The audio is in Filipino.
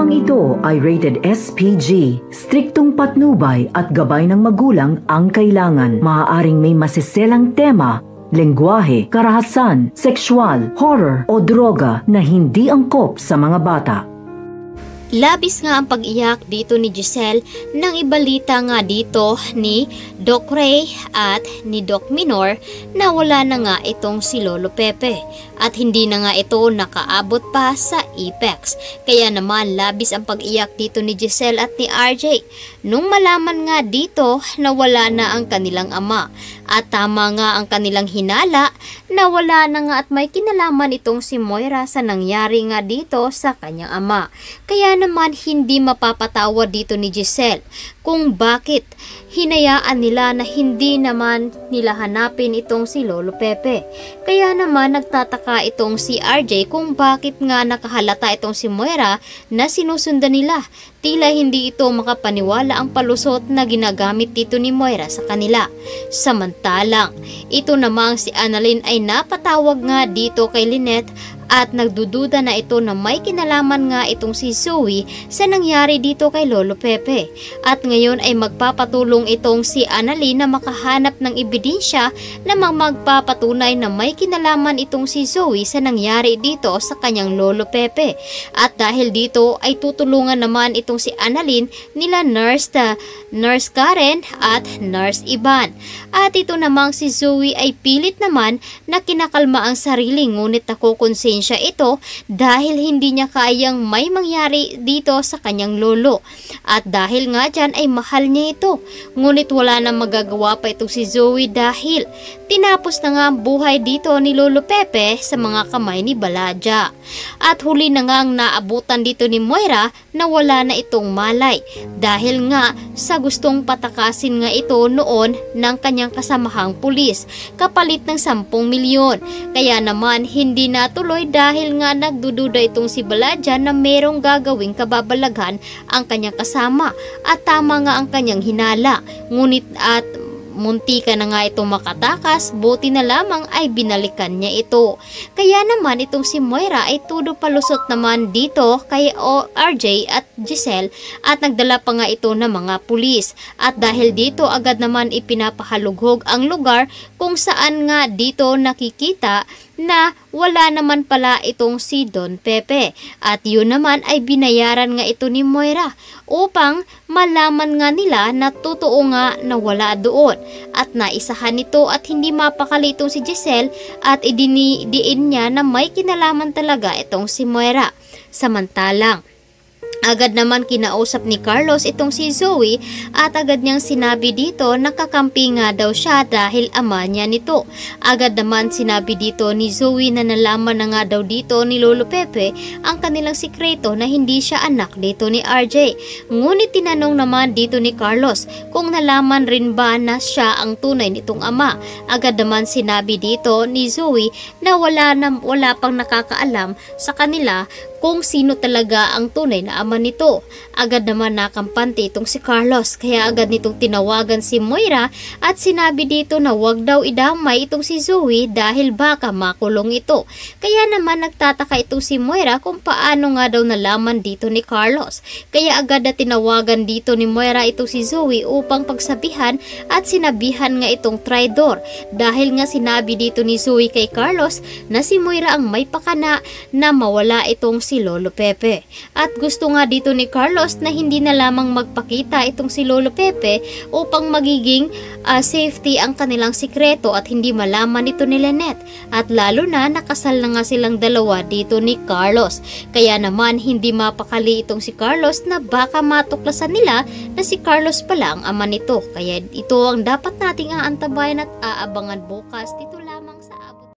Programang ito ay rated SPG. Striktong patnubay at gabay ng magulang ang kailangan. Maaaring may masiselang tema, lengguwahe, karahasan, sexual, horror o droga na hindi angkop sa mga bata. Labis nga ang pag-iyak dito ni Giselle nang ibalita nga dito ni Doc Ray at ni Doc Minor na wala na nga itong si Lolo Pepe at hindi na nga ito nakaabot pa sa Apex. Kaya naman labis ang pag-iyak dito ni Giselle at ni RJ nung malaman nga dito na wala na ang kanilang ama. At tama nga ang kanilang hinala na wala na nga at may kinalaman itong si Moira sa nangyari nga dito sa kanyang ama. Kaya naman hindi mapapatawa dito ni Giselle kung bakit hinayaan nila na hindi naman nila hanapin itong si Lolo Pepe. Kaya naman nagtataka itong si RJ kung bakit nga nakahalata itong si Moira na sinusundan nila. Tila hindi ito makapaniwala ang palusot na ginagamit dito ni Moira sa kanila. Samantalang, ito namang si Annalyn ay napatawag nga dito kay Lynette at nagdududa na ito na may kinalaman nga itong si Zoe sa nangyari dito kay Lolo Pepe. At ngayon ay magpapatulong itong si Annalyn na makahanap ng ebidensya na magpapatunay na may kinalaman itong si Zoe sa nangyari dito sa kanyang Lolo Pepe. At dahil dito ay tutulungan naman itong si Annalyn nila Nurse Karen at Nurse Ivan. At ito namang si Zoe ay pilit naman na kinakalma ang sarili ngunit nakukonsensya ito dahil hindi niya kayang may mangyari dito sa kanyang lolo. At dahil nga dyan ay mahal niya ito. Ngunit wala na magagawa pa itong si Zoe dahil tinapos na nga ang buhay dito ni Lolo Pepe sa mga kamay ni Baladja. At huli na nga ang naabutan dito ni Moira na wala na itong malay dahil nga sa gustong patakasin nga ito noon ng kanyang kasamahang pulis kapalit ng 10 milyon. Kaya naman hindi natuloy dahil nga nagdududa itong si Baladja na merong gagawing kababalaghan ang kanyang kasama at tama nga ang kanyang hinala. Ngunit at muntika na nga itong makatakas, buti na lamang ay binalikan niya ito. Kaya naman itong si Moira ay tudo palusot naman dito kay RJ at Giselle at nagdala pa nga ito ng mga pulis. At dahil dito agad naman ipinapahalughog ang lugar kung saan nga dito nakikita na wala naman pala itong si Don Pepe. At yun naman ay binayaran nga ito ni Moira upang malaman nga nila na totoo nga na wala doon. At naisahan nito at hindi mapakali itong si Giselle at idinidiin niya na may kinalaman talaga itong si Moira. Samantalang, agad naman kinausap ni Carlos itong si Zoe at agad niyang sinabi dito na kakampi nga daw siya dahil ama niya nito. Agad naman sinabi dito ni Zoe na nalaman na nga daw dito ni Lolo Pepe ang kanilang sikreto na hindi siya anak dito ni RJ. Ngunit tinanong naman dito ni Carlos kung nalaman rin ba na siya ang tunay nitong ama. Agad naman sinabi dito ni Zoe na wala pang nakakaalam sa kanila kung sino talaga ang tunay na ama nito. Agad naman nakampante itong si Carlos kaya agad nitong tinawagan si Moira at sinabi dito na wag daw idamay itong si Zoe dahil baka makulong ito. Kaya naman nagtataka itong si Moira kung paano nga daw nalaman dito ni Carlos. Kaya agad na tinawagan dito ni Moira itong si Zoe upang pagsabihan at sinabihan nga itong traidor dahil nga sinabi dito ni Zoe kay Carlos na si Moira ang may pakana na mawala itong si Lolo Pepe. At gusto nga dito ni Carlos na hindi na lamang magpakita itong si Lolo Pepe upang magiging safety ang kanilang sikreto at hindi malaman ito ni Lynette. At lalo na nakasal na nga silang dalawa dito ni Carlos. Kaya naman hindi mapakali itong si Carlos na baka matuklasan nila na si Carlos pala ang ama nito. Kaya ito ang dapat nating aantabayan at aabangan bukas dito lang